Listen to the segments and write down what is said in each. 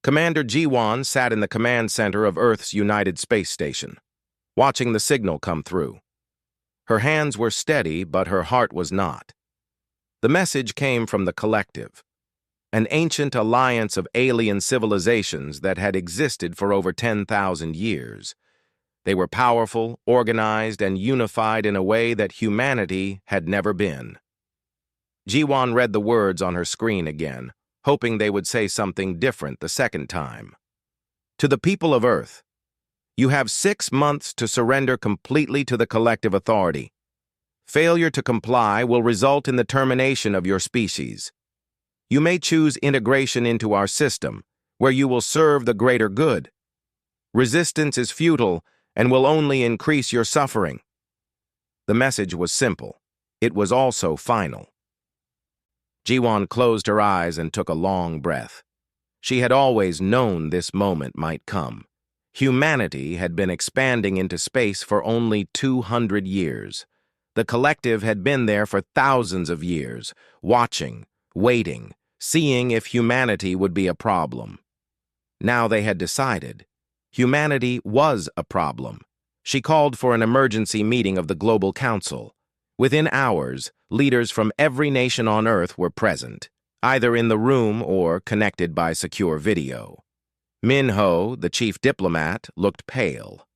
Commander Jiwan sat in the command center of Earth's United Space Station, watching the signal come through. Her hands were steady, but her heart was not. The message came from the Collective, an ancient alliance of alien civilizations that had existed for over 10,000 years. They were powerful, organized, and unified in a way that humanity had never been. Jiwan read the words on her screen again, hoping they would say something different the second time. To the people of Earth, you have 6 months to surrender completely to the collective authority. Failure to comply will result in the termination of your species. You may choose integration into our system, where you will serve the greater good. Resistance is futile and will only increase your suffering. The message was simple. It was also final. Jiwan closed her eyes and took a long breath. She had always known this moment might come. Humanity had been expanding into space for only 200 years. The Collective had been there for thousands of years, watching, waiting, seeing if humanity would be a problem. Now they had decided. Humanity was a problem. She called for an emergency meeting of the Global Council. Within hours, leaders from every nation on Earth were present, either in the room or connected by secure video. Minho, the chief diplomat, looked pale.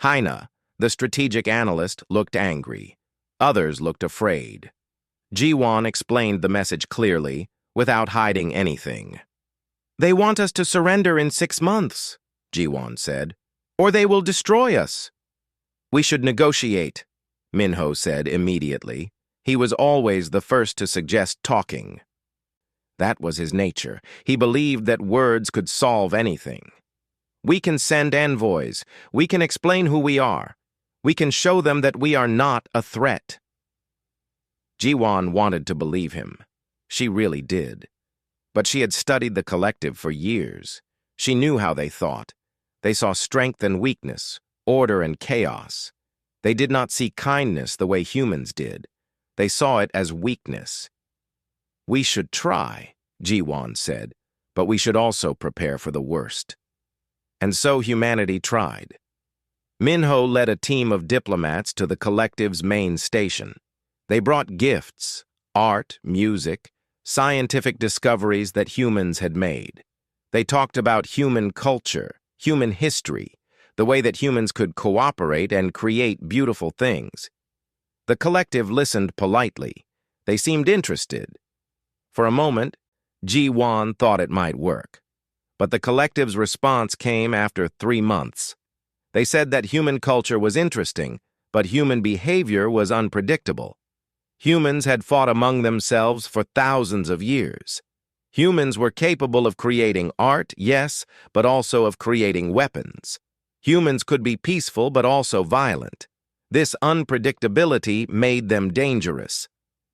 Haina, the strategic analyst, looked angry. Others looked afraid. Jiwan explained the message clearly, without hiding anything. "They want us to surrender in 6 months," Jiwan said, "or they will destroy us." "We should negotiate," Minho said immediately. He was always the first to suggest talking. That was his nature. He believed that words could solve anything. "We can send envoys. We can explain who we are. We can show them that we are not a threat." Jiwan wanted to believe him. She really did. But she had studied the Collective for years. She knew how they thought. They saw strength and weakness, order and chaos. They did not see kindness the way humans did. They saw it as weakness. "We should try," Jiwan said, "but we should also prepare for the worst." And so humanity tried. Minho led a team of diplomats to the Collective's main station. They brought gifts, art, music, scientific discoveries that humans had made. They talked about human culture, human history, the way that humans could cooperate and create beautiful things. The Collective listened politely. They seemed interested. For a moment, Jiwan thought it might work. But the Collective's response came after 3 months. They said that human culture was interesting, but human behavior was unpredictable. Humans had fought among themselves for thousands of years. Humans were capable of creating art, yes, but also of creating weapons. Humans could be peaceful but also violent. This unpredictability made them dangerous.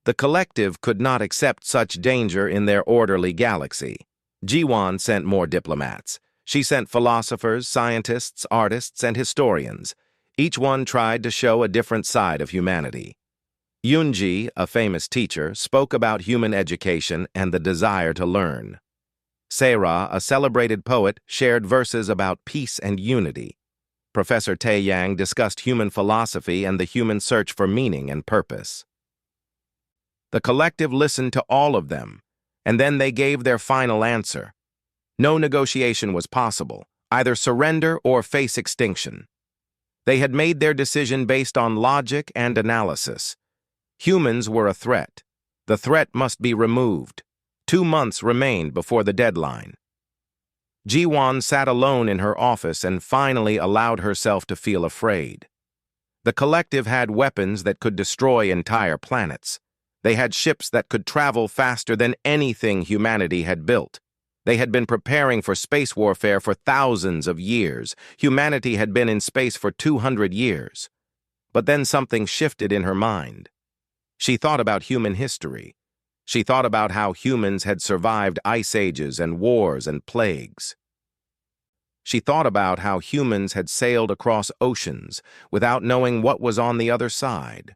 The Collective could not accept such danger in their orderly galaxy. Jiwan sent more diplomats. She sent philosophers, scientists, artists, and historians. Each one tried to show a different side of humanity. Yunji, a famous teacher, spoke about human education and the desire to learn. Seira, a celebrated poet, shared verses about peace and unity. Professor Taeyang discussed human philosophy and the human search for meaning and purpose. The Collective listened to all of them, and then they gave their final answer. No negotiation was possible, either surrender or face extinction. They had made their decision based on logic and analysis. Humans were a threat. The threat must be removed. 2 months remained before the deadline. Jiwan sat alone in her office and finally allowed herself to feel afraid. The Collective had weapons that could destroy entire planets. They had ships that could travel faster than anything humanity had built. They had been preparing for space warfare for thousands of years. Humanity had been in space for 200 years. But then something shifted in her mind. She thought about human history. She thought about how humans had survived ice ages and wars and plagues. She thought about how humans had sailed across oceans without knowing what was on the other side.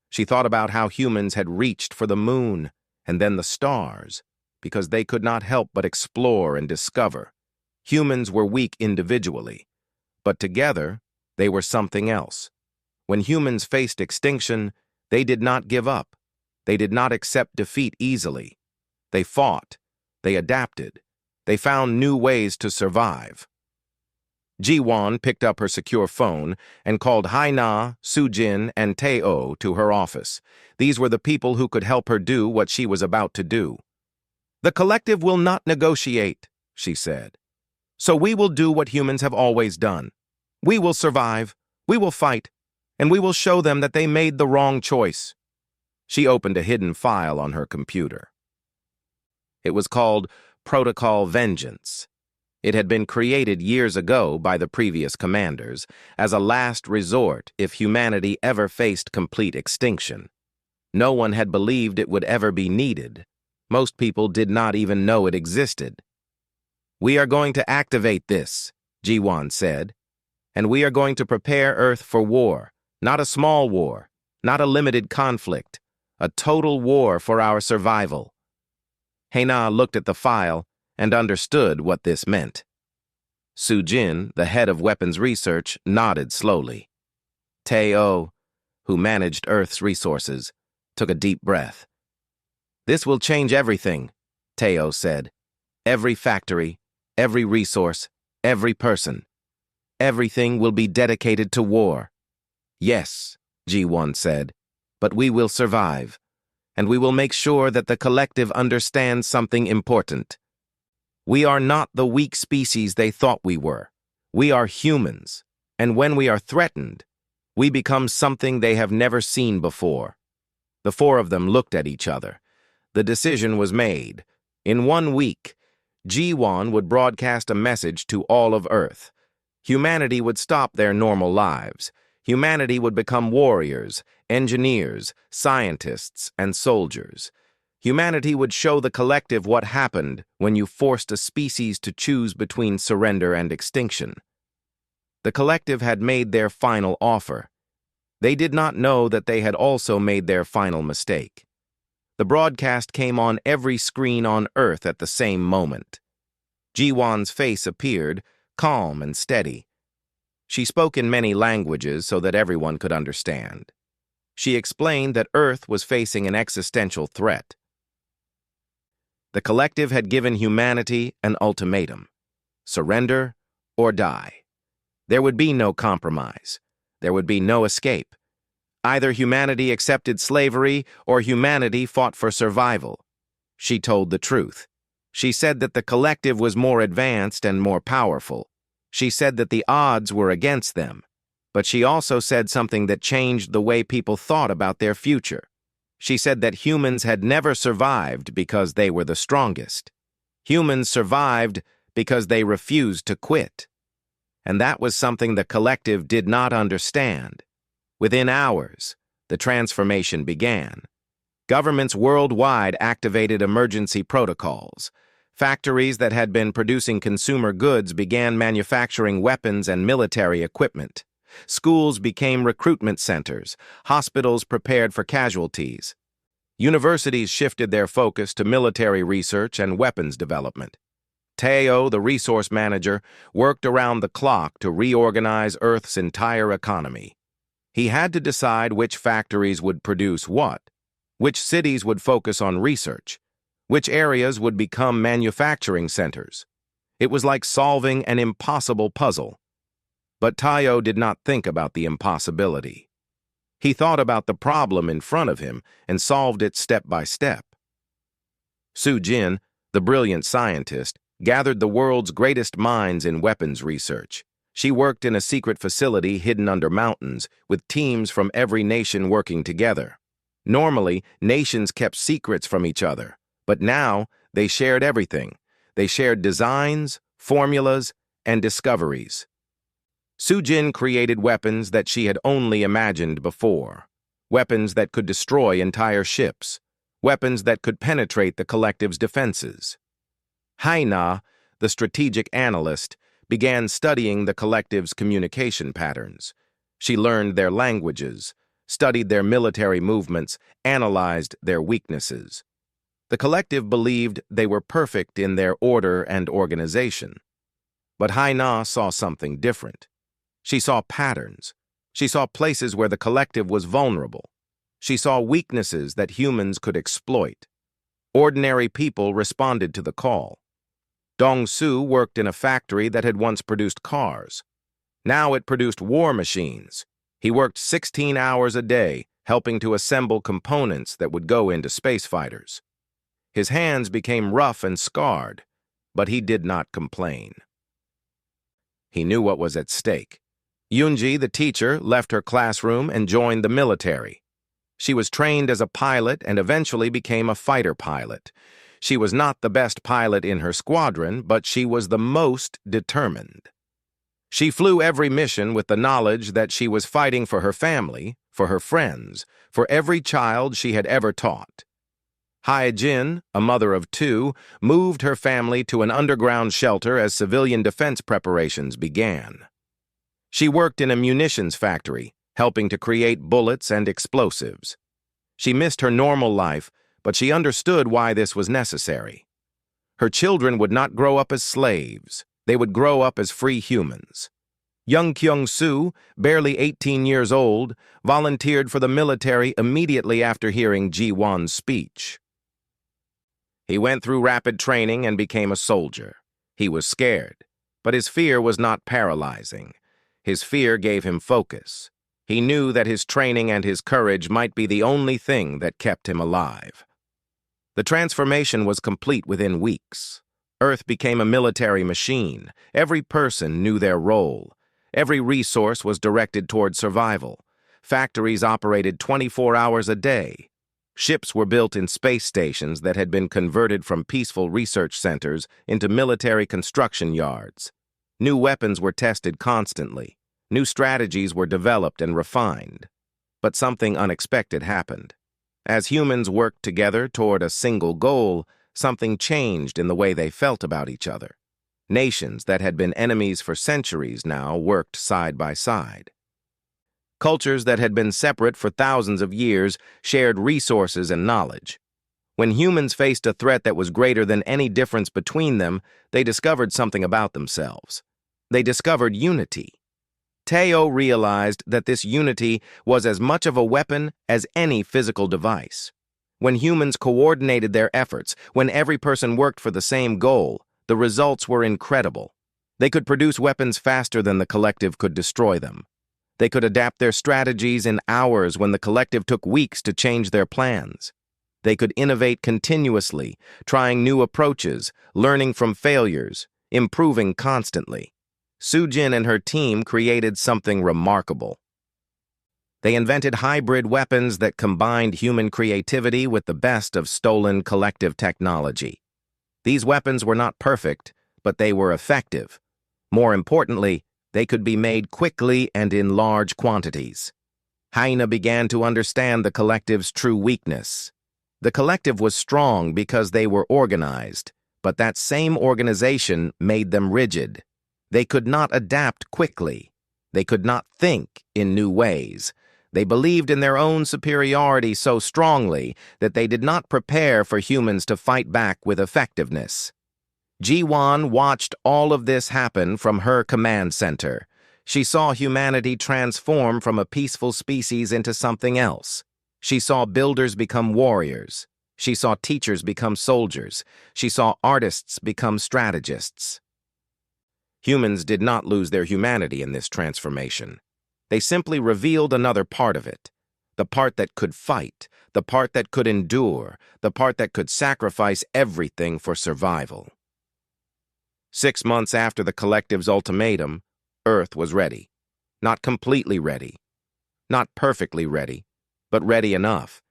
She thought about how humans had reached for the moon and then the stars because they could not help but explore and discover. Humans were weak individually, but together, they were something else. When humans faced extinction, they did not give up. They did not accept defeat easily. They fought. They adapted. They found new ways to survive. Ji-won picked up her secure phone and called Haina, Soo-jin, and Tae-oh to her office. These were the people who could help her do what she was about to do. "The collective will not negotiate," she said. "So we will do what humans have always done. We will survive, we will fight, and we will show them that they made the wrong choice." She opened a hidden file on her computer. It was called Protocol Vengeance. It had been created years ago by the previous commanders as a last resort if humanity ever faced complete extinction. No one had believed it would ever be needed. Most people did not even know it existed. "We are going to activate this," Ji-won said, "and we are going to prepare Earth for war, not a small war, not a limited conflict, a total war for our survival." Haina looked at the file and understood what this meant. Soo-jin, the head of weapons research, nodded slowly. Tae-oh, who managed Earth's resources, took a deep breath. "This will change everything," Tae-oh said. "Every factory, every resource, every person. Everything will be dedicated to war." "Yes," Ji-won said, "but we will survive, and we will make sure that the collective understands something important. We are not the weak species they thought we were. We are humans, and when we are threatened, we become something they have never seen before." The four of them looked at each other. The decision was made. In 1 week, Ji-won would broadcast a message to all of Earth. Humanity would stop their normal lives. Humanity would become warriors, engineers, scientists, and soldiers. Humanity would show the collective what happened when you forced a species to choose between surrender and extinction. The collective had made their final offer. They did not know that they had also made their final mistake. The broadcast came on every screen on Earth at the same moment. Ji-won's face appeared, calm and steady. She spoke in many languages so that everyone could understand. She explained that Earth was facing an existential threat. The collective had given humanity an ultimatum: surrender or die. There would be no compromise. There would be no escape. Either humanity accepted slavery or humanity fought for survival. She told the truth. She said that the collective was more advanced and more powerful. She said that the odds were against them. But she also said something that changed the way people thought about their future. She said that humans had never survived because they were the strongest. Humans survived because they refused to quit. And that was something the collective did not understand. Within hours, the transformation began. Governments worldwide activated emergency protocols. Factories that had been producing consumer goods began manufacturing weapons and military equipment. Schools became recruitment centers. Hospitals prepared for casualties. Universities shifted their focus to military research and weapons development. Tae-oh, the resource manager, worked around the clock to reorganize Earth's entire economy. He had to decide which factories would produce what, which cities would focus on research, which areas would become manufacturing centers. It was like solving an impossible puzzle. But Tae-oh did not think about the impossibility. He thought about the problem in front of him and solved it step by step. Soo-jin, the brilliant scientist, gathered the world's greatest minds in weapons research. She worked in a secret facility hidden under mountains, with teams from every nation working together. Normally, nations kept secrets from each other, but now they shared everything. They shared designs, formulas, and discoveries. Soo-jin created weapons that she had only imagined before. Weapons that could destroy entire ships. Weapons that could penetrate the collective's defenses. Haina, the strategic analyst, began studying the collective's communication patterns. She learned their languages, studied their military movements, analyzed their weaknesses. The collective believed they were perfect in their order and organization. But Haina saw something different. She saw patterns. She saw places where the collective was vulnerable. She saw weaknesses that humans could exploit. Ordinary people responded to the call. Dong-Su worked in a factory that had once produced cars. Now it produced war machines. He worked 16 hours a day, helping to assemble components that would go into space fighters. His hands became rough and scarred, but he did not complain. He knew what was at stake. Yoonji, the teacher, left her classroom and joined the military. She was trained as a pilot and eventually became a fighter pilot. She was not the best pilot in her squadron, but she was the most determined. She flew every mission with the knowledge that she was fighting for her family, for her friends, for every child she had ever taught. Hae-jin, a mother of two, moved her family to an underground shelter as civilian defense preparations began. She worked in a munitions factory, helping to create bullets and explosives. She missed her normal life, but she understood why this was necessary. Her children would not grow up as slaves. They would grow up as free humans. Young Kyung-soo, barely 18 years old, volunteered for the military immediately after hearing Ji-won's speech. He went through rapid training and became a soldier. He was scared, but his fear was not paralyzing. His fear gave him focus. He knew that his training and his courage might be the only thing that kept him alive. The transformation was complete within weeks. Earth became a military machine. Every person knew their role. Every resource was directed toward survival. Factories operated 24 hours a day. Ships were built in space stations that had been converted from peaceful research centers into military construction yards. New weapons were tested constantly. New strategies were developed and refined. But something unexpected happened. As humans worked together toward a single goal, something changed in the way they felt about each other. Nations that had been enemies for centuries now worked side by side. Cultures that had been separate for thousands of years shared resources and knowledge. When humans faced a threat that was greater than any difference between them, they discovered something about themselves. They discovered unity. Teo realized that this unity was as much of a weapon as any physical device. When humans coordinated their efforts, when every person worked for the same goal, the results were incredible. They could produce weapons faster than the collective could destroy them. They could adapt their strategies in hours when the collective took weeks to change their plans. They could innovate continuously, trying new approaches, learning from failures, improving constantly. Soo-jin and her team created something remarkable. They invented hybrid weapons that combined human creativity with the best of stolen collective technology. These weapons were not perfect, but they were effective. More importantly, they could be made quickly and in large quantities. Haina began to understand the collective's true weakness. The collective was strong because they were organized, but that same organization made them rigid. They could not adapt quickly. They could not think in new ways. They believed in their own superiority so strongly that they did not prepare for humans to fight back with effectiveness. Ji-won watched all of this happen from her command center. She saw humanity transform from a peaceful species into something else. She saw builders become warriors. She saw teachers become soldiers. She saw artists become strategists. Humans did not lose their humanity in this transformation. They simply revealed another part of it. The part that could fight, the part that could endure, the part that could sacrifice everything for survival. 6 months after the collective's ultimatum, Earth was ready. Not completely ready. Not perfectly ready, but ready enough.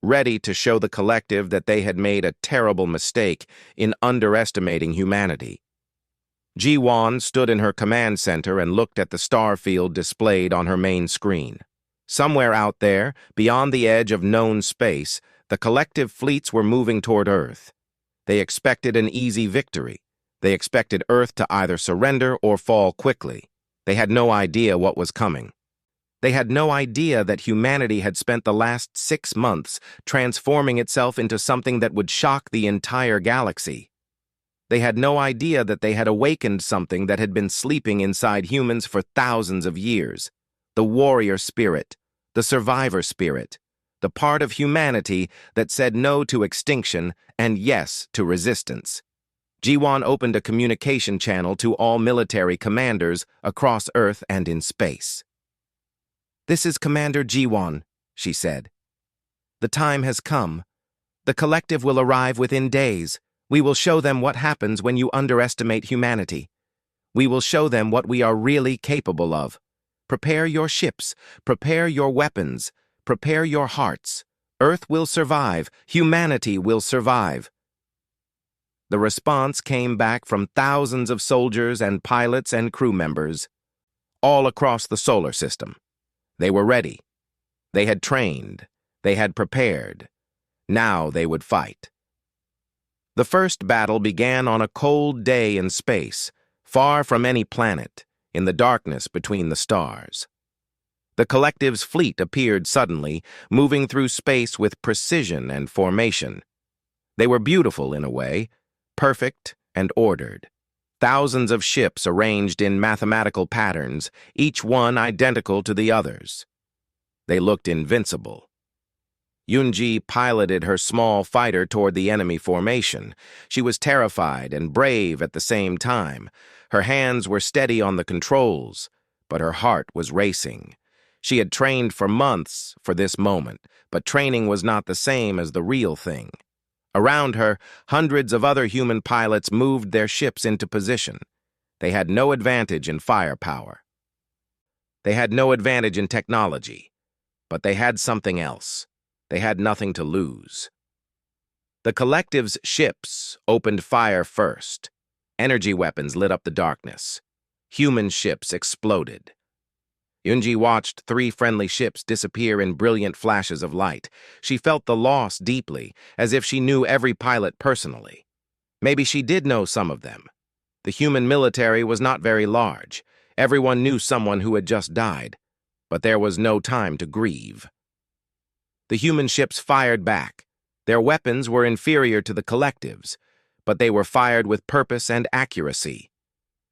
Ready to show the collective that they had made a terrible mistake in underestimating humanity. Ji-won stood in her command center and looked at the star field displayed on her main screen. Somewhere out there, beyond the edge of known space, the collective fleets were moving toward Earth. They expected an easy victory. They expected Earth to either surrender or fall quickly. They had no idea what was coming. They had no idea that humanity had spent the last 6 months transforming itself into something that would shock the entire galaxy. They had no idea that they had awakened something that had been sleeping inside humans for thousands of years. The warrior spirit, the survivor spirit, the part of humanity that said no to extinction and yes to resistance. Jiwan opened a communication channel to all military commanders across Earth and in space. "This is Commander Jiwan," she said. "The time has come. The collective will arrive within days. We will show them what happens when you underestimate humanity. We will show them what we are really capable of. Prepare your ships, prepare your weapons, prepare your hearts. Earth will survive, humanity will survive." The response came back from thousands of soldiers and pilots and crew members, all across the solar system. They were ready. They had trained. They had prepared. Now they would fight. The first battle began on a cold day in space, far from any planet, in the darkness between the stars. The collective's fleet appeared suddenly, moving through space with precision and formation. They were beautiful in a way, perfect and ordered. Thousands of ships arranged in mathematical patterns, each one identical to the others. They looked invincible. Yunji piloted her small fighter toward the enemy formation. She was terrified and brave at the same time. Her hands were steady on the controls, but her heart was racing. She had trained for months for this moment, but training was not the same as the real thing. Around her, hundreds of other human pilots moved their ships into position. They had no advantage in firepower. They had no advantage in technology, but they had something else. They had nothing to lose. The collective's ships opened fire first. Energy weapons lit up the darkness. Human ships exploded. Yunji watched 3 friendly ships disappear in brilliant flashes of light. She felt the loss deeply, as if she knew every pilot personally. Maybe she did know some of them. The human military was not very large. Everyone knew someone who had just died, but there was no time to grieve. The human ships fired back. Their weapons were inferior to the collective's, but they were fired with purpose and accuracy.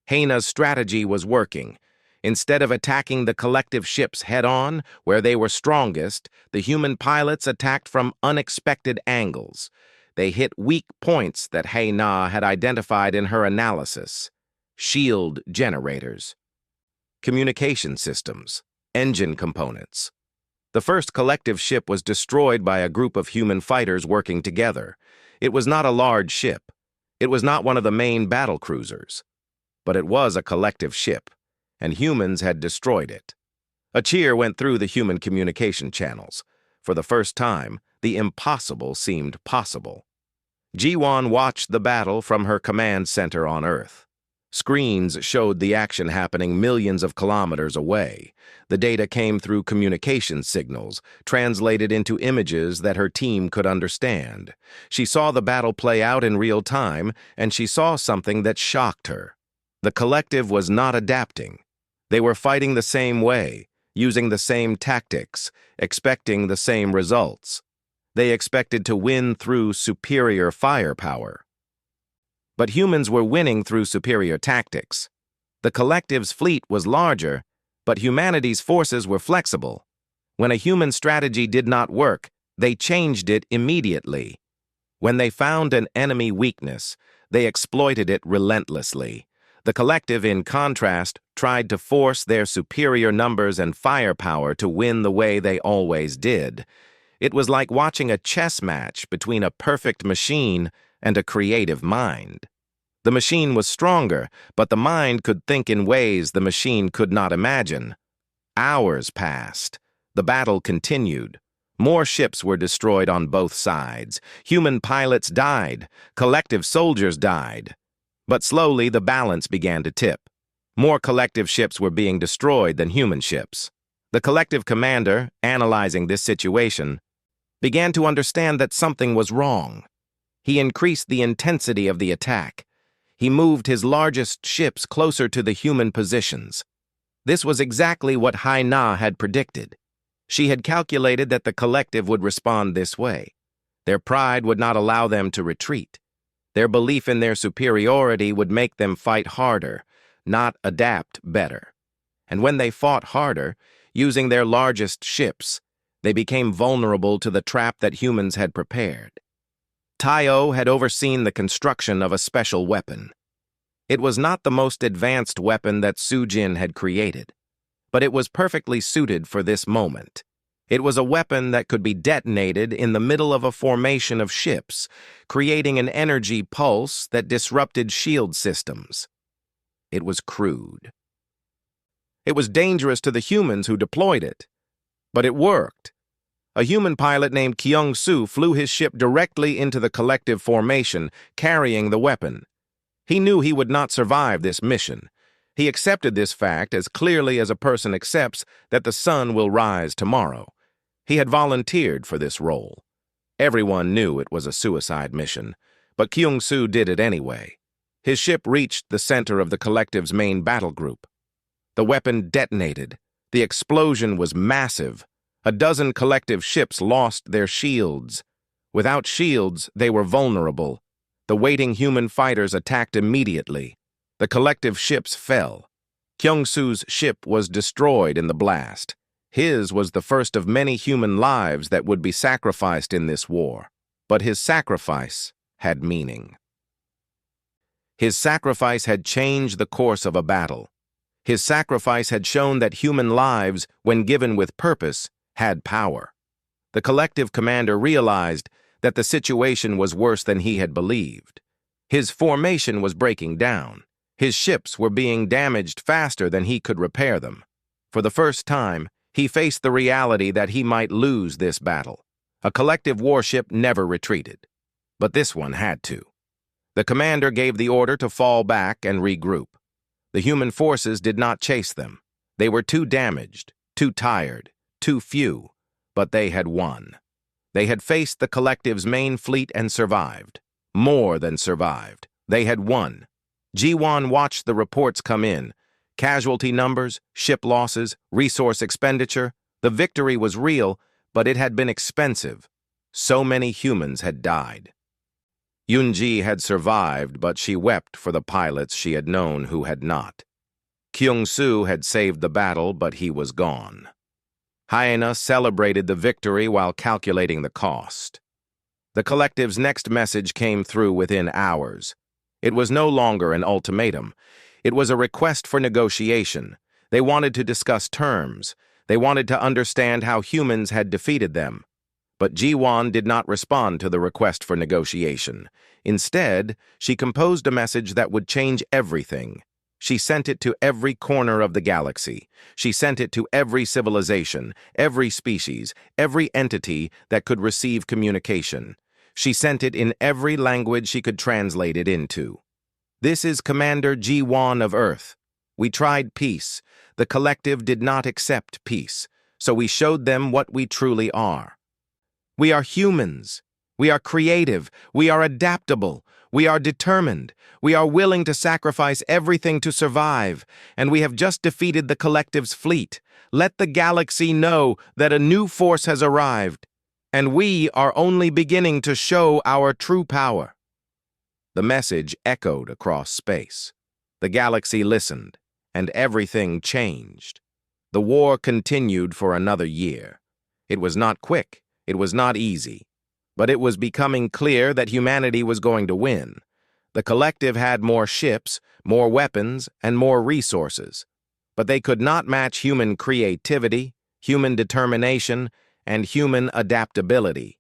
Haina's strategy was working. Instead of attacking the collective ships head-on, where they were strongest, the human pilots attacked from unexpected angles. They hit weak points that Haina had identified in her analysis. Shield generators, communication systems, engine components. The first collective ship was destroyed by a group of human fighters working together. It was not a large ship. It was not one of the main battle cruisers. But it was a collective ship, and humans had destroyed it. A cheer went through the human communication channels. For the first time, the impossible seemed possible. Jiwan watched the battle from her command center on Earth. Screens showed the action happening millions of kilometers away. The data came through communication signals, translated into images that her team could understand. She saw the battle play out in real time, and she saw something that shocked her. The collective was not adapting. They were fighting the same way, using the same tactics, expecting the same results. They expected to win through superior firepower. But humans were winning through superior tactics. The collective's fleet was larger, but humanity's forces were flexible. When a human strategy did not work, they changed it immediately. When they found an enemy weakness, they exploited it relentlessly. The collective, in contrast, tried to force their superior numbers and firepower to win the way they always did. It was like watching a chess match between a perfect machine and a creative mind. The machine was stronger, but the mind could think in ways the machine could not imagine. Hours passed. The battle continued. More ships were destroyed on both sides. Human pilots died. Collective soldiers died. But slowly the balance began to tip. More collective ships were being destroyed than human ships. The collective commander, analyzing this situation, began to understand that something was wrong. He increased the intensity of the attack. He moved his largest ships closer to the human positions. This was exactly what Haina had predicted. She had calculated that the collective would respond this way. Their pride would not allow them to retreat. Their belief in their superiority would make them fight harder, not adapt better. And when they fought harder, using their largest ships, they became vulnerable to the trap that humans had prepared. Taiyo had overseen the construction of a special weapon. It was not the most advanced weapon that Sujin had created, but it was perfectly suited for this moment. It was a weapon that could be detonated in the middle of a formation of ships, creating an energy pulse that disrupted shield systems. It was crude. It was dangerous to the humans who deployed it, but it worked. A human pilot named Kyung-soo flew his ship directly into the collective formation, carrying the weapon. He knew he would not survive this mission. He accepted this fact as clearly as a person accepts that the sun will rise tomorrow. He had volunteered for this role. Everyone knew it was a suicide mission, but Kyung-soo did it anyway. His ship reached the center of the collective's main battle group. The weapon detonated. The explosion was massive. A dozen collective ships lost their shields. Without shields, they were vulnerable. The waiting human fighters attacked immediately. The collective ships fell. Kyung-soo's ship was destroyed in the blast. His was the first of many human lives that would be sacrificed in this war. But his sacrifice had meaning. His sacrifice had changed the course of a battle. His sacrifice had shown that human lives, when given with purpose, had power. The collective commander realized that the situation was worse than he had believed. His formation was breaking down. His ships were being damaged faster than he could repair them. For the first time, he faced the reality that he might lose this battle. A collective warship never retreated, but this one had to. The commander gave the order to fall back and regroup. The human forces did not chase them. They were too damaged, too tired, too few, but they had won. They had faced the collective's main fleet and survived. More than survived. They had won. Ji-won watched the reports come in. Casualty numbers, ship losses, resource expenditure. The victory was real, but it had been expensive. So many humans had died. Yoon-ji had survived, but she wept for the pilots she had known who had not. Kyung-soo had saved the battle, but he was gone. Hyena celebrated the victory while calculating the cost. The collective's next message came through within hours. It was no longer an ultimatum. It was a request for negotiation. They wanted to discuss terms. They wanted to understand how humans had defeated them. But Ji-won did not respond to the request for negotiation. Instead, she composed a message that would change everything. She sent it to every corner of the galaxy. She sent it to every civilization, every species, every entity that could receive communication. She sent it in every language she could translate it into. This is Commander Ji-won of Earth. We tried peace. The collective did not accept peace, so we showed them what we truly are. We are humans. We are creative. We are adaptable. We are determined. We are willing to sacrifice everything to survive, and we have just defeated the collective's fleet. Let the galaxy know that a new force has arrived, and we are only beginning to show our true power. The message echoed across space. The galaxy listened, and everything changed. The war continued for another year. It was not quick. It was not easy. But it was becoming clear that humanity was going to win. The collective had more ships, more weapons, and more resources. But they could not match human creativity, human determination, and human adaptability.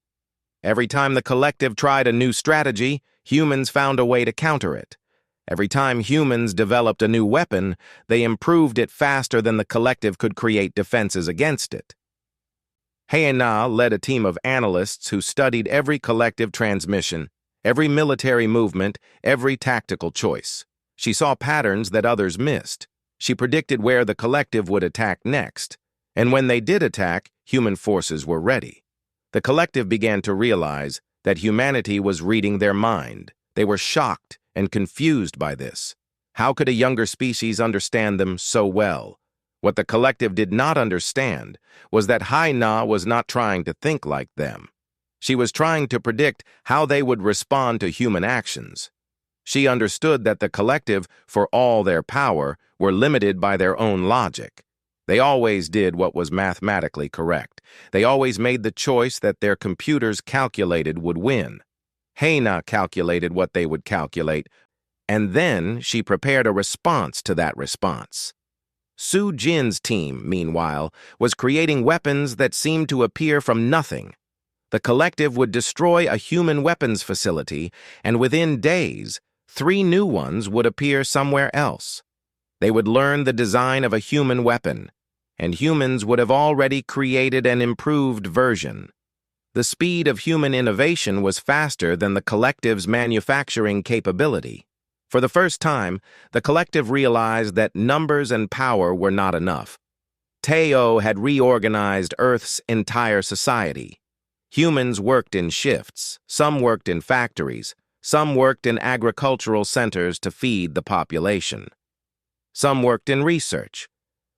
Every time the collective tried a new strategy, humans found a way to counter it. Every time humans developed a new weapon, they improved it faster than the collective could create defenses against it. Hyena led a team of analysts who studied every collective transmission, every military movement, every tactical choice. She saw patterns that others missed. She predicted where the collective would attack next. And when they did attack, human forces were ready. The collective began to realize that humanity was reading their mind. They were shocked and confused by this. How could a younger species understand them so well? What the collective did not understand was that Hyena was not trying to think like them. She was trying to predict how they would respond to human actions. She understood that the collective, for all their power, were limited by their own logic. They always did what was mathematically correct. They always made the choice that their computers calculated would win. Haina calculated what they would calculate, and then she prepared a response to that response. Su Jin's team, meanwhile, was creating weapons that seemed to appear from nothing. The collective would destroy a human weapons facility, and within days, 3 new ones would appear somewhere else. They would learn the design of a human weapon, and humans would have already created an improved version. The speed of human innovation was faster than the collective's manufacturing capability. For the first time, the collective realized that numbers and power were not enough. Teo had reorganized Earth's entire society. Humans worked in shifts, some worked in factories, some worked in agricultural centers to feed the population. Some worked in research,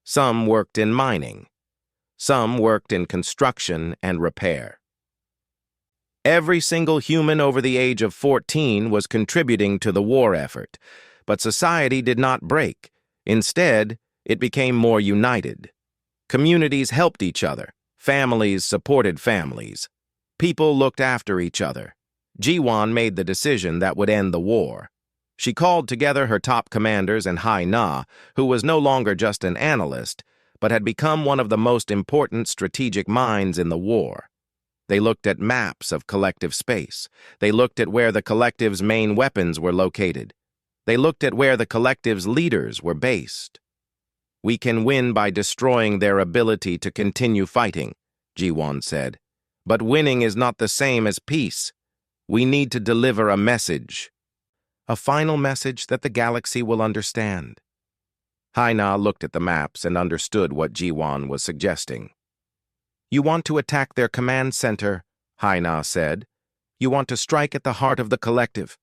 some worked in mining, some worked in construction and repair. Every single human over the age of 14 was contributing to the war effort, but society did not break. Instead, it became more united. Communities helped each other. Families supported families. People looked after each other. Jiwon made the decision that would end the war. She called together her top commanders and Hai Na, who was no longer just an analyst, but had become one of the most important strategic minds in the war. They looked at maps of collective space. They looked at where the collective's main weapons were located. They looked at where the collective's leaders were based. "We can win by destroying their ability to continue fighting," Jiwon said. "But winning is not the same as peace. We need to deliver a message. A final message that the galaxy will understand." Haina looked at the maps and understood what Jiwon was suggesting. "You want to attack their command center," Haina said. "You want to strike at the heart of the collective."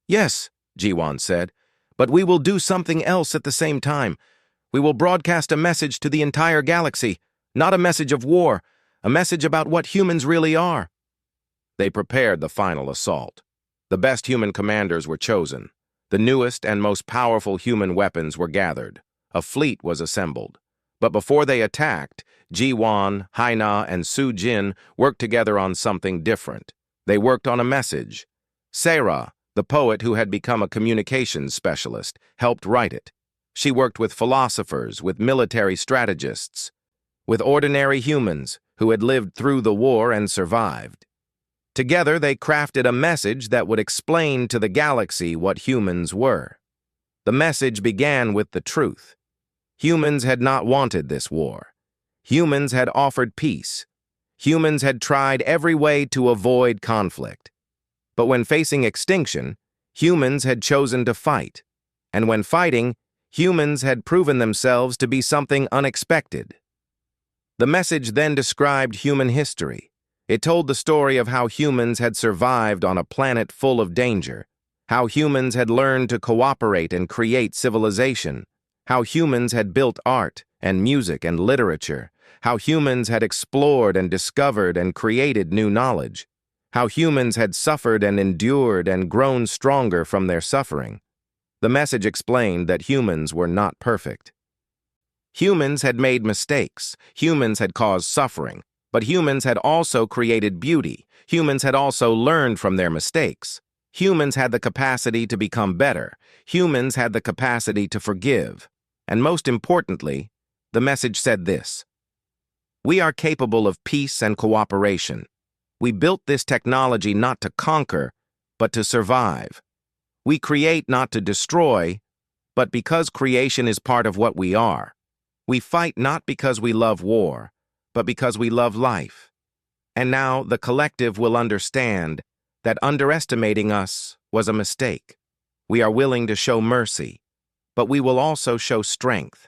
"Yes," Jiwon said, "but we will do something else at the same time. We will broadcast a message to the entire galaxy, not a message of war, a message about what humans really are." They prepared the final assault. The best human commanders were chosen. The newest and most powerful human weapons were gathered. A fleet was assembled. But before they attacked, Jiwon, Haina, and Su Jin worked together on something different. They worked on a message. Sarah, the poet who had become a communications specialist, helped write it. She worked with philosophers, with military strategists, with ordinary humans who had lived through the war and survived. Together, they crafted a message that would explain to the galaxy what humans were. The message began with the truth. Humans had not wanted this war. Humans had offered peace. Humans had tried every way to avoid conflict. But when facing extinction, humans had chosen to fight. And when fighting, humans had proven themselves to be something unexpected. The message then described human history. It told the story of how humans had survived on a planet full of danger, how humans had learned to cooperate and create civilization, how humans had built art and music and literature, how humans had explored and discovered and created new knowledge, how humans had suffered and endured and grown stronger from their suffering. The message explained that humans were not perfect. Humans had made mistakes. Humans had caused suffering. But humans had also created beauty. Humans had also learned from their mistakes. Humans had the capacity to become better. Humans had the capacity to forgive. And most importantly, the message said this: "We are capable of peace and cooperation. We built this technology not to conquer, but to survive. We create not to destroy, but because creation is part of what we are. We fight not because we love war, but because we love life. And now the collective will understand that underestimating us was a mistake. We are willing to show mercy, but we will also show strength.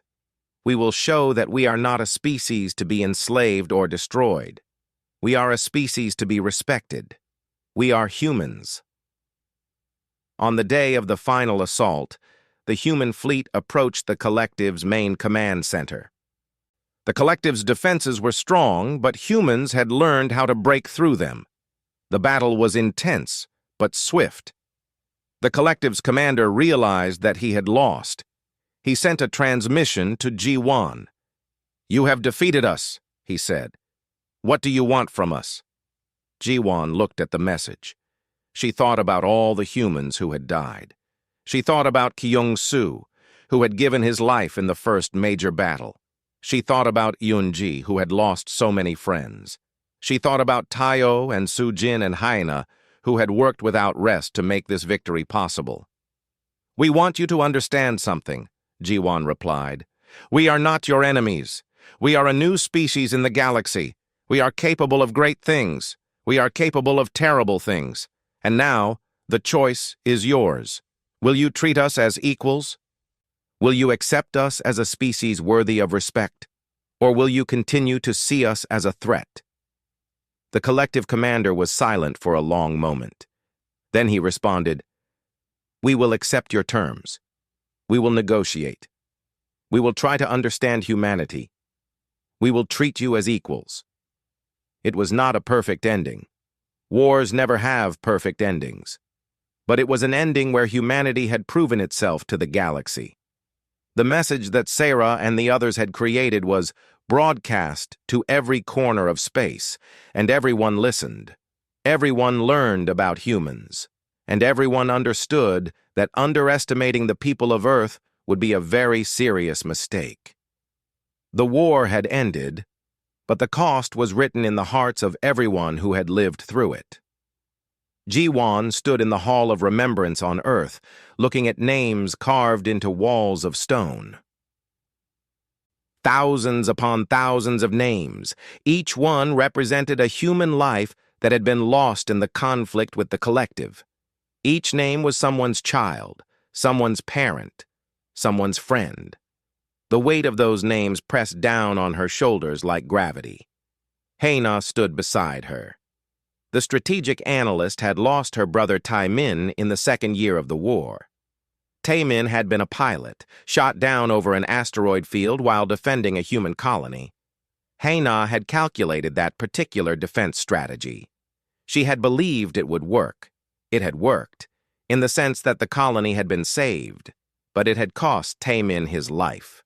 We will show that we are not a species to be enslaved or destroyed. We are a species to be respected. We are humans." On the day of the final assault, the human fleet approached the collective's main command center. The collective's defenses were strong, but humans had learned how to break through them. The battle was intense, but swift. The collective's commander realized that he had lost. He sent a transmission to G1. "You have defeated us," he said. "What do you want from us?" G1 looked at the message. She thought about all the humans who had died. She thought about Kyung-soo, who had given his life in the first major battle. She thought about Yoon-ji, who had lost so many friends. She thought about Tayo and Soo-jin and Haina, who had worked without rest to make this victory possible. "We want you to understand something," Ji-won replied. "We are not your enemies. We are a new species in the galaxy. We are capable of great things. We are capable of terrible things. And now, the choice is yours. Will you treat us as equals? Will you accept us as a species worthy of respect? Or will you continue to see us as a threat?" The collective commander was silent for a long moment. Then he responded, "We will accept your terms. We will negotiate. We will try to understand humanity. We will treat you as equals." It was not a perfect ending. Wars never have perfect endings. But it was an ending where humanity had proven itself to the galaxy. The message that Sarah and the others had created was broadcast to every corner of space, and everyone listened. Everyone learned about humans, and everyone understood that underestimating the people of Earth would be a very serious mistake. The war had ended, but the cost was written in the hearts of everyone who had lived through it. Ji-won stood in the Hall of Remembrance on Earth, looking at names carved into walls of stone. Thousands upon thousands of names, each one represented a human life that had been lost in the conflict with the collective. Each name was someone's child, someone's parent, someone's friend. The weight of those names pressed down on her shoulders like gravity. Haina stood beside her. The strategic analyst had lost her brother Tae-min in the second year of the war. Tae-min had been a pilot, shot down over an asteroid field while defending a human colony. Haina had calculated that particular defense strategy. She had believed it would work. It had worked, in the sense that the colony had been saved, but it had cost Tae-min his life.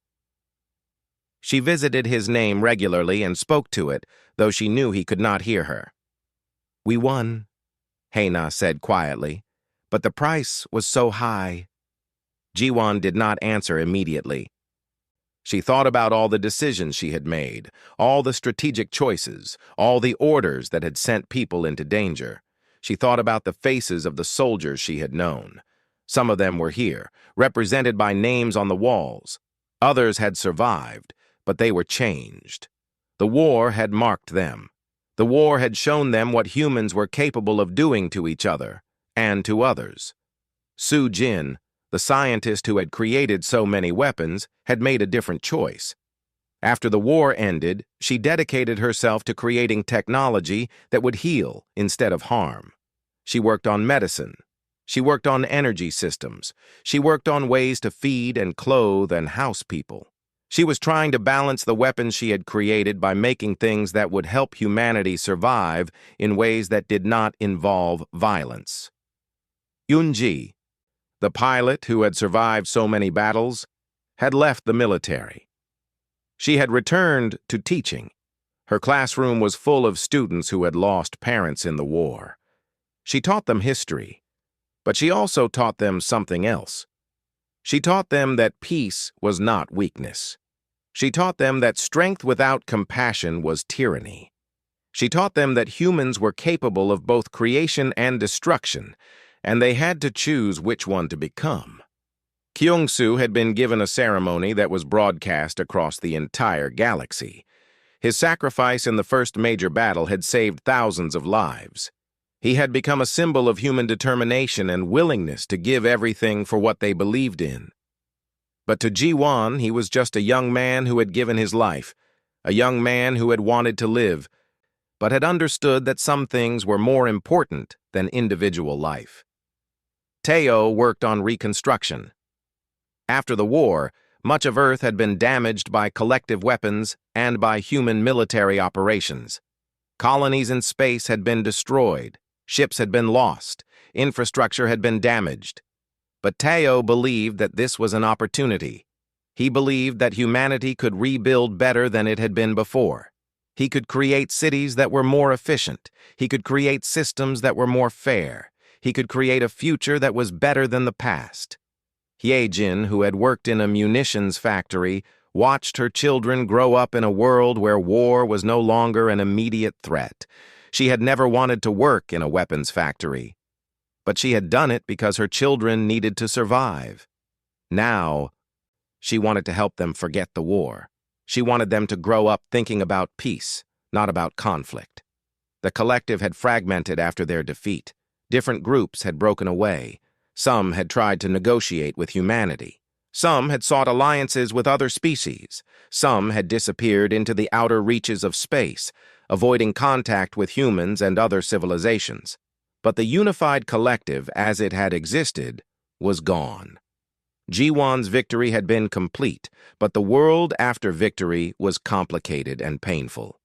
She visited his name regularly and spoke to it, though she knew he could not hear her. "We won," Haina said quietly, "but the price was so high." Ji-won did not answer immediately. She thought about all the decisions she had made, all the strategic choices, all the orders that had sent people into danger. She thought about the faces of the soldiers she had known. Some of them were here, represented by names on the walls. Others had survived, but they were changed. The war had marked them. The war had shown them what humans were capable of doing to each other and to others. Soo-jin, the scientist who had created so many weapons, had made a different choice. After the war ended, she dedicated herself to creating technology that would heal instead of harm. She worked on medicine. She worked on energy systems. She worked on ways to feed and clothe and house people. She was trying to balance the weapons she had created by making things that would help humanity survive in ways that did not involve violence. Yoon-ji, the pilot who had survived so many battles, had left the military. She had returned to teaching. Her classroom was full of students who had lost parents in the war. She taught them history, but she also taught them something else. She taught them that peace was not weakness. She taught them that strength without compassion was tyranny. She taught them that humans were capable of both creation and destruction, and they had to choose which one to become. Kyung-soo had been given a ceremony that was broadcast across the entire galaxy. His sacrifice in the first major battle had saved thousands of lives. He had become a symbol of human determination and willingness to give everything for what they believed in. But to Ji-won, he was just a young man who had given his life, a young man who had wanted to live, but had understood that some things were more important than individual life. Tae-oh worked on reconstruction. After the war, much of Earth had been damaged by collective weapons and by human military operations. Colonies in space had been destroyed, Ships had been lost. Infrastructure had been damaged. But Teo believed that this was an opportunity. He believed that humanity could rebuild better than it had been before. He could create cities that were more efficient. He could create systems that were more fair. He could create a future that was better than the past. Hyejin, who had worked in a munitions factory, watched her children grow up in a world where war was no longer an immediate threat. She had never wanted to work in a weapons factory, but she had done it because her children needed to survive. Now, she wanted to help them forget the war. She wanted them to grow up thinking about peace, not about conflict. The collective had fragmented after their defeat. Different groups had broken away. Some had tried to negotiate with humanity. Some had sought alliances with other species. Some had disappeared into the outer reaches of space, avoiding contact with humans and other civilizations. But the unified collective, as it had existed, was gone. Jiwon's victory had been complete, but the world after victory was complicated and painful.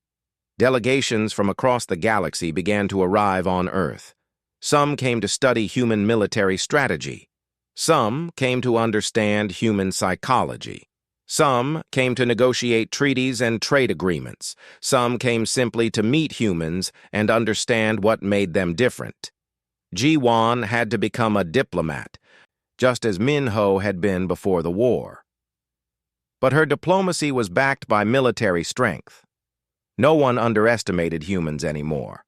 Delegations from across the galaxy began to arrive on Earth. Some came to study human military strategy. Some came to understand human psychology. Some came to negotiate treaties and trade agreements. Some came simply to meet humans and understand what made them different. Jiwon had to become a diplomat, just as Minho had been before the war. But her diplomacy was backed by military strength. No one underestimated humans anymore.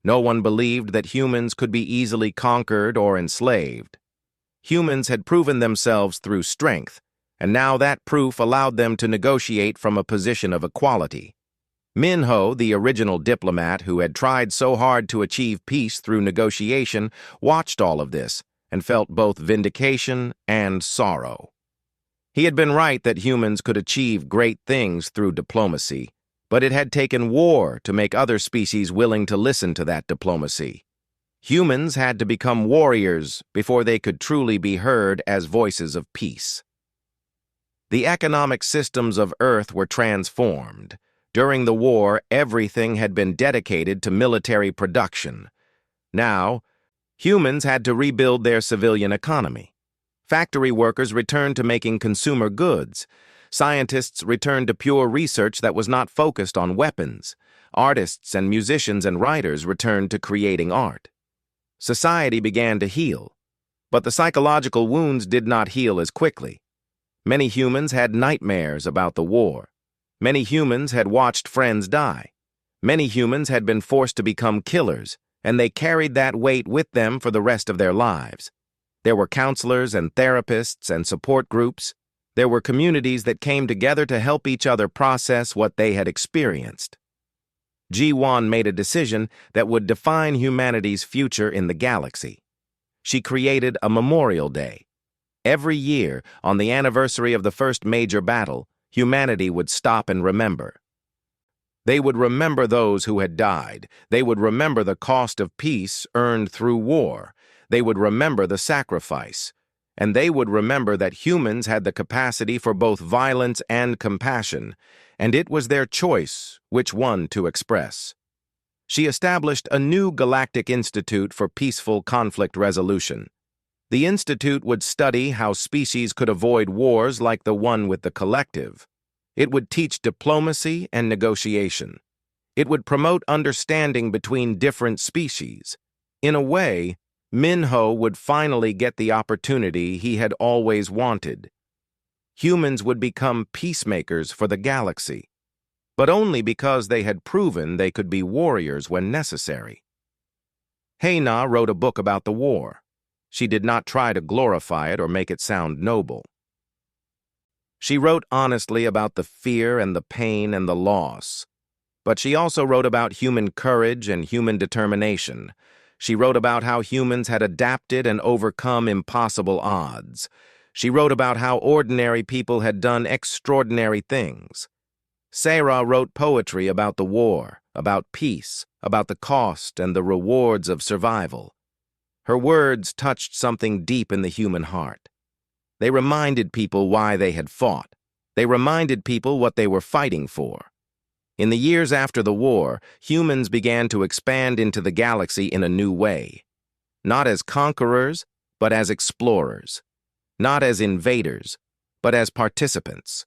No one believed that humans could be easily conquered or enslaved. Humans had proven themselves through strength, and now that proof allowed them to negotiate from a position of equality. Minho, the original diplomat who had tried so hard to achieve peace through negotiation, watched all of this and felt both vindication and sorrow. He had been right that humans could achieve great things through diplomacy, but it had taken war to make other species willing to listen to that diplomacy. Humans had to become warriors before they could truly be heard as voices of peace. The economic systems of Earth were transformed. During the war, everything had been dedicated to military production. Now, humans had to rebuild their civilian economy. Factory workers returned to making consumer goods. Scientists returned to pure research that was not focused on weapons. Artists and musicians and writers returned to creating art. Society began to heal, but the psychological wounds did not heal as quickly. Many humans had nightmares about the war. Many humans had watched friends die. Many humans had been forced to become killers, and they carried that weight with them for the rest of their lives. There were counselors and therapists and support groups. There were communities that came together to help each other process what they had experienced. Jiwon made a decision that would define humanity's future in the galaxy. She created a memorial day. Every year, on the anniversary of the first major battle, humanity would stop and remember. They would remember those who had died. They would remember the cost of peace earned through war. They would remember the sacrifice. And they would remember that humans had the capacity for both violence and compassion, and it was their choice which one to express. She established a new Galactic Institute for Peaceful Conflict Resolution. The institute would study how species could avoid wars like the one with the collective. It would teach diplomacy and negotiation. It would promote understanding between different species. In a way, Minho would finally get the opportunity he had always wanted. Humans would become peacemakers for the galaxy, but only because they had proven they could be warriors when necessary. Heina wrote a book about the war. She did not try to glorify it or make it sound noble. She wrote honestly about the fear and the pain and the loss, but she also wrote about human courage and human determination. She wrote about how humans had adapted and overcome impossible odds. She wrote about how ordinary people had done extraordinary things. Sarah wrote poetry about the war, about peace, about the cost and the rewards of survival. Her words touched something deep in the human heart. They reminded people why they had fought. They reminded people what they were fighting for. In the years after the war, humans began to expand into the galaxy in a new way. Not as conquerors, but as explorers. Not as invaders, but as participants.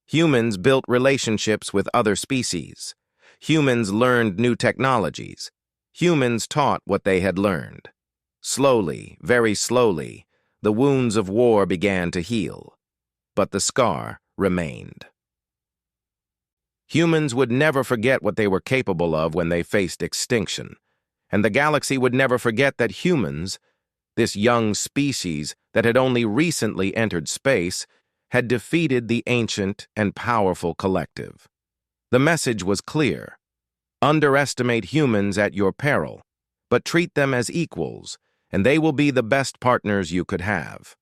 Humans built relationships with other species. Humans learned new technologies. Humans taught what they had learned. Slowly, very slowly, the wounds of war began to heal. But the scar remained. Humans would never forget what they were capable of when they faced extinction. And the galaxy would never forget that humans, this young species that had only recently entered space, had defeated the ancient and powerful collective. The message was clear. Underestimate humans at your peril, but treat them as equals, and they will be the best partners you could have.